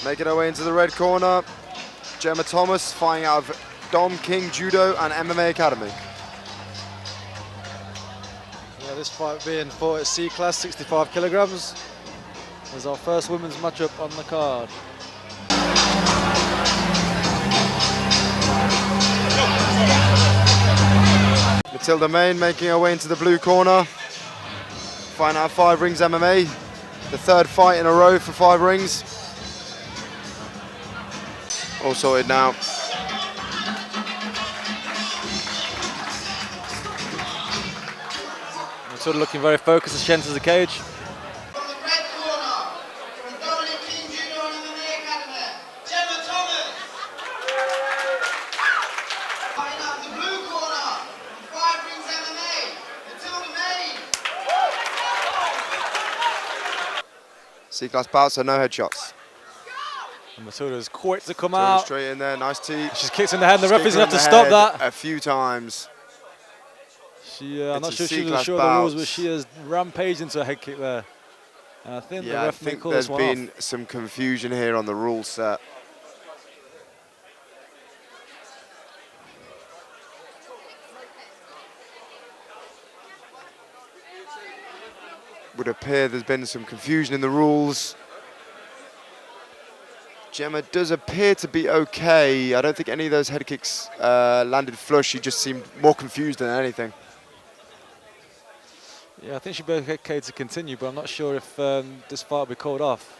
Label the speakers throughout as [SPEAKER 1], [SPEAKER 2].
[SPEAKER 1] Making her way into the red corner, Jemma Thomas, fighting out of Dom King Judo and MMA Academy.
[SPEAKER 2] Yeah, this fight being fought at C class, 65 kilograms. Is our first women's matchup on the card.
[SPEAKER 1] Matilda Maine making her way into the blue corner. Fighting out of 5 Rings MMA. The 3rd fight in a row for 5 Rings. All sorted now.
[SPEAKER 2] Matilda looking very focused as she enters the cage.
[SPEAKER 3] From the red corner, from King Judo and MMA Academy, Jemma Thomas. Fighting out the blue corner, from 5 Rings MMA, Matilda Maine.
[SPEAKER 1] C-class bout, so no headshots.
[SPEAKER 2] And Matilda's quick to come
[SPEAKER 1] Matilda
[SPEAKER 2] out.
[SPEAKER 1] straight in there, nice tee.
[SPEAKER 2] She's kicked in the head, and the referee's going to have to
[SPEAKER 1] Kicked her in
[SPEAKER 2] stop
[SPEAKER 1] the
[SPEAKER 2] that.
[SPEAKER 1] head a few times.
[SPEAKER 2] I'm not sure she was
[SPEAKER 1] C-class
[SPEAKER 2] sure of the rules,
[SPEAKER 1] bouts.
[SPEAKER 2] but she has rampaged into a head kick there. And I think the
[SPEAKER 1] Yeah, I
[SPEAKER 2] ref may
[SPEAKER 1] think
[SPEAKER 2] call
[SPEAKER 1] there's
[SPEAKER 2] this one
[SPEAKER 1] been
[SPEAKER 2] off.
[SPEAKER 1] some confusion here on the rule set. Would appear there's been some confusion in the rules. Jemma does appear to be okay. I don't think any of those head kicks landed flush. She just seemed more confused than anything.
[SPEAKER 2] Yeah, I think she'd be okay to continue, but I'm not sure if this fight will be called off.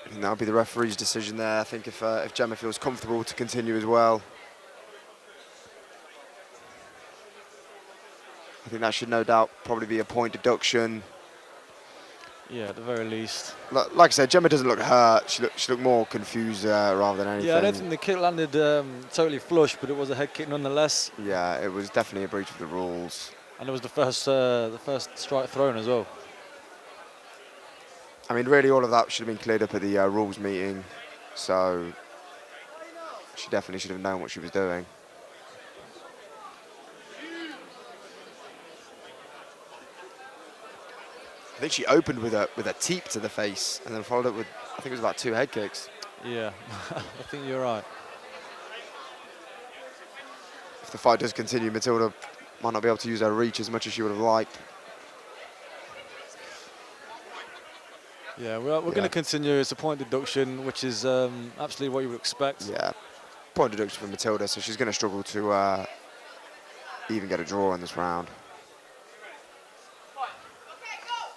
[SPEAKER 1] I think that'll be the referee's decision there. I think if Jemma feels comfortable to continue as well. I think that should no doubt probably be a point deduction.
[SPEAKER 2] Yeah, at the very least.
[SPEAKER 1] Like I said, Jemma doesn't look hurt. She looked more confused rather than anything.
[SPEAKER 2] Yeah, I don't think the kick landed totally flush, but it was a head kick nonetheless.
[SPEAKER 1] Yeah, it was definitely a breach of the rules.
[SPEAKER 2] And it was the first strike thrown as well.
[SPEAKER 1] I mean, really, all of that should have been cleared up at the rules meeting. So she definitely should have known what she was doing. I think she opened with a teep to the face and then followed up with, I think it was about 2 head kicks.
[SPEAKER 2] Yeah, I think you're right.
[SPEAKER 1] If the fight does continue, Matilda might not be able to use her reach as much as she would have liked.
[SPEAKER 2] Yeah, we're going to continue. It's a point deduction, which is absolutely what you would expect.
[SPEAKER 1] Yeah, point deduction for Matilda, so she's going to struggle to even get a draw in this round.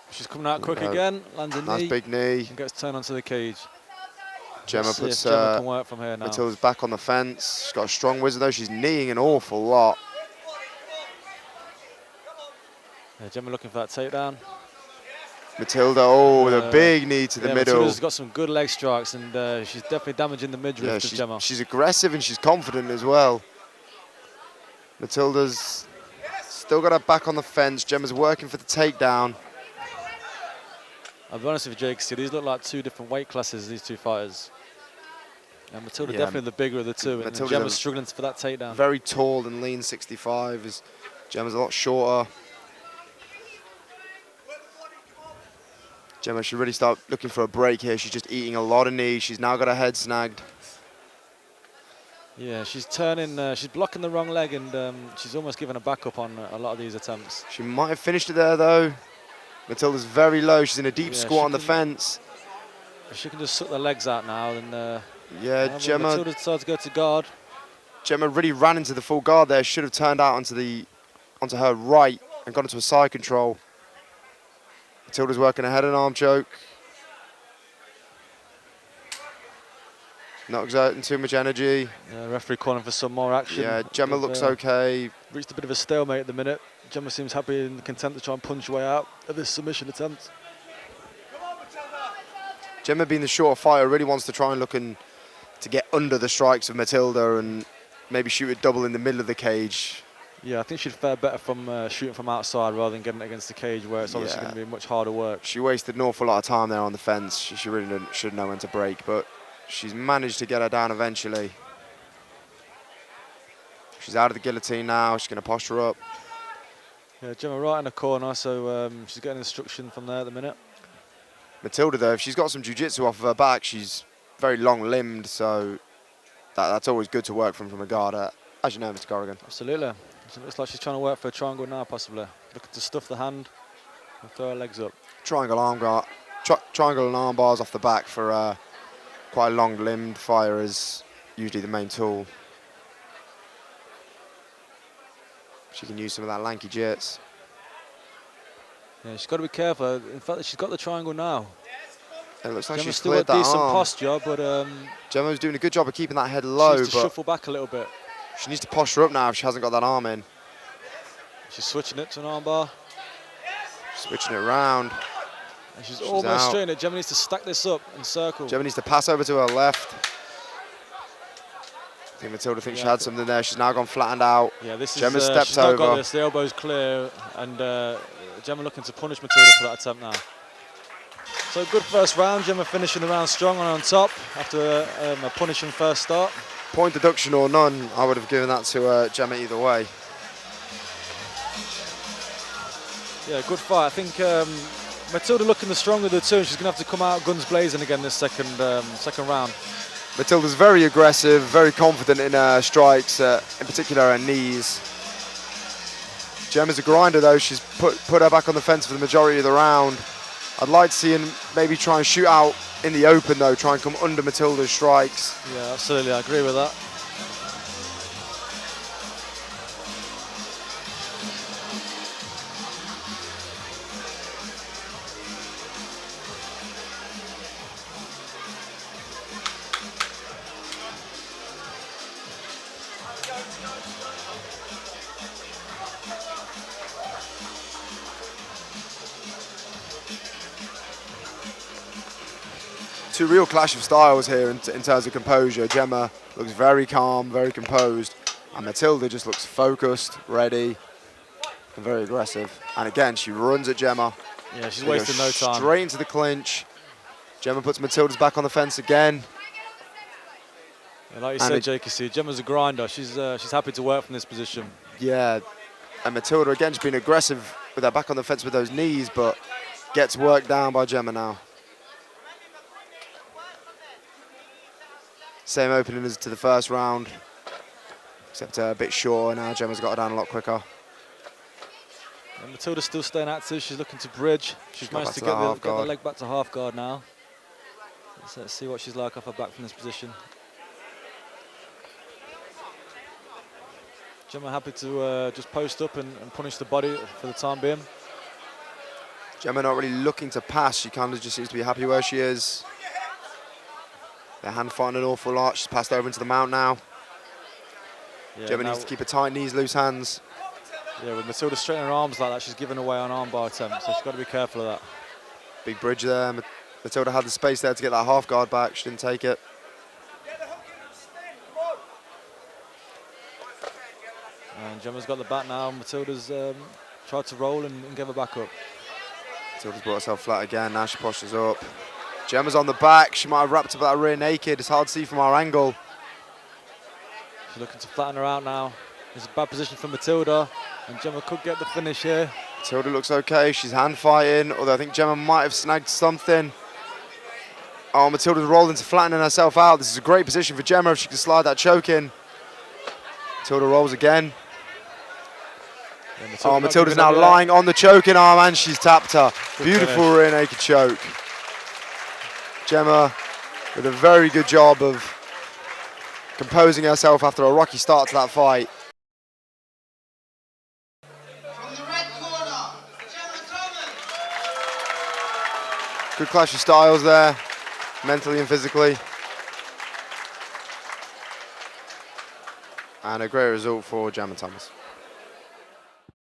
[SPEAKER 2] She's coming out quick again, lands a knee.
[SPEAKER 1] Nice big knee.
[SPEAKER 2] And gets turned onto the cage.
[SPEAKER 1] Jemma puts
[SPEAKER 2] Jemma can work from here now.
[SPEAKER 1] Matilda's back on the fence. She's got a strong wizard though. She's kneeing an awful lot.
[SPEAKER 2] Yeah, Jemma looking for that takedown.
[SPEAKER 1] Matilda, with a big knee to the middle.
[SPEAKER 2] Matilda's got some good leg strikes, and she's definitely damaging the midriff to Jemma.
[SPEAKER 1] She's aggressive and she's confident as well. Matilda's still got her back on the fence. Jemma's working for the takedown.
[SPEAKER 2] I'll be honest with you, Jake, these look like 2 different weight classes, these 2 fighters. And Matilda definitely the bigger of the 2, and Jemma's struggling for that takedown.
[SPEAKER 1] Very tall and lean 65, as Jemma's a lot shorter. Jemma should really start looking for a break here. She's just eating a lot of knees. She's now got her head snagged.
[SPEAKER 2] Yeah, she's turning, she's blocking the wrong leg, and she's almost giving a backup on a lot of these attempts.
[SPEAKER 1] She might have finished it there, though. Matilda's very low. She's in a deep squat on the fence.
[SPEAKER 2] If she can just suck the legs out now, then
[SPEAKER 1] Jemma.
[SPEAKER 2] Matilda decides to go to guard.
[SPEAKER 1] Jemma really ran into the full guard there. Should have turned out onto her right and gone into a side control. Matilda's working a head and arm choke. Not exerting too much energy.
[SPEAKER 2] Yeah, referee calling for some more action.
[SPEAKER 1] Yeah, Jemma looks okay.
[SPEAKER 2] Reached a bit of a stalemate at the minute. Jemma seems happy and content to try and punch her way out of this submission attempt.
[SPEAKER 1] Jemma, being the shorter fighter, really wants to try and look to get under the strikes of Matilda and maybe shoot a double in the middle of the cage.
[SPEAKER 2] Yeah, I think she'd fare better from shooting from outside rather than getting it against the cage, where it's obviously going to be much harder work.
[SPEAKER 1] She wasted an awful lot of time there on the fence. She really should know when to break, but she's managed to get her down eventually. She's out of the guillotine now. She's going to posture up.
[SPEAKER 2] Yeah, Jemma right in the corner, so she's getting instruction from there at the minute.
[SPEAKER 1] Matilda, though, if she's got some jiu-jitsu off of her back, she's very long-limbed, so that's always good to work from a guard, as you know, Mr. Corrigan.
[SPEAKER 2] Absolutely. So it looks like she's trying to work for a triangle now, possibly. Looking to stuff the hand and throw her legs up.
[SPEAKER 1] Triangle arm guard, triangle and arm bars off the back for quite a long-limbed fighter is usually the main tool. She can use some of that lanky jits.
[SPEAKER 2] Yeah, she's got to be careful. In fact, she's got the triangle now.
[SPEAKER 1] It looks like
[SPEAKER 2] Gemma's
[SPEAKER 1] she's
[SPEAKER 2] still
[SPEAKER 1] cleared
[SPEAKER 2] got
[SPEAKER 1] that
[SPEAKER 2] decent
[SPEAKER 1] arm.
[SPEAKER 2] posture, but
[SPEAKER 1] Jemma's doing a good job of keeping that head low,
[SPEAKER 2] she needs to
[SPEAKER 1] but
[SPEAKER 2] shuffle back a little bit.
[SPEAKER 1] she needs to posture up now if she hasn't got that arm in.
[SPEAKER 2] She's switching it to an armbar.
[SPEAKER 1] Switching it around.
[SPEAKER 2] And she's almost
[SPEAKER 1] out.
[SPEAKER 2] straighting it. Gemma needs to stack this up and circle.
[SPEAKER 1] Jemma needs to pass over to her left. I think Matilda thinks she had something there. She's now gone flattened out.
[SPEAKER 2] Yeah, this is
[SPEAKER 1] Gemma's stepped
[SPEAKER 2] she's not
[SPEAKER 1] over.
[SPEAKER 2] got this. The elbow's clear, and Jemma looking to punish Matilda for that attempt now. So good first round. Jemma finishing the round strong and on top after a punishing first start.
[SPEAKER 1] Point deduction or none, I would have given that to Jemma either way.
[SPEAKER 2] Yeah, good fight. I think Matilda looking the stronger of the two. She's going to have to come out guns blazing again this second round.
[SPEAKER 1] Matilda's very aggressive, very confident in her strikes, in particular her knees. Gemma's a grinder though. She's put her back on the fence for the majority of the round. I'd like to see him maybe try and shoot out in the open though, try and come under Matilda's strikes.
[SPEAKER 2] Yeah, absolutely. I agree with that.
[SPEAKER 1] Two real clash of styles here in terms of composure. Jemma looks very calm, very composed, and Matilda just looks focused, ready, and very aggressive. And again, she runs at Jemma.
[SPEAKER 2] Yeah, she's
[SPEAKER 1] They
[SPEAKER 2] wasting
[SPEAKER 1] go
[SPEAKER 2] no time.
[SPEAKER 1] Straight into the clinch. Jemma puts Matilda's back on the fence again.
[SPEAKER 2] Yeah, like you said, JKC, Gemma's a grinder. She's happy to work from this position.
[SPEAKER 1] Yeah, and Matilda again just being aggressive with her back on the fence with those knees, but gets worked down by Jemma now. Same opening as to the first round, except a bit short. Now Gemma's got her down a lot quicker.
[SPEAKER 2] And Matilda's still staying active. She's looking to bridge. She's managed to get the leg back to half guard now. Let's see what she's like off her back from this position. Jemma happy to just post up and punish the body for the time being.
[SPEAKER 1] Jemma not really looking to pass. She kind of just seems to be happy where she is. They're hand fighting an awful lot. She's passed over into the mount now.
[SPEAKER 2] Yeah,
[SPEAKER 1] Jemma needs to keep her tight knees, loose hands.
[SPEAKER 2] Yeah, with Matilda straightening her arms like that, she's giving away on armbar attempts, so she's got to be careful of that.
[SPEAKER 1] Big bridge there. Matilda had the space there to get that half guard back. She didn't take it.
[SPEAKER 2] And Gemma's got the back now. Matilda's tried to roll and give her back up.
[SPEAKER 1] Matilda's brought herself flat again. Now she postures up. Gemma's on the back. She might have wrapped up that rear naked. It's hard to see from our angle.
[SPEAKER 2] She's looking to flatten her out now. It's a bad position for Matilda, and Jemma could get the finish here.
[SPEAKER 1] Matilda looks okay. She's hand fighting, although I think Jemma might have snagged something. Oh, Matilda's rolled into flattening herself out. This is a great position for Jemma if she can slide that choke in. Matilda rolls again. Yeah, Matilda's now lying on the choking arm, and she's tapped her. Beautiful rear naked choke. Jemma with a very good job of composing herself after a rocky start to that fight.
[SPEAKER 3] From the red corner, Jemma Thomas.
[SPEAKER 1] Good clash of styles there, mentally and physically. And a great result for Jemma Thomas.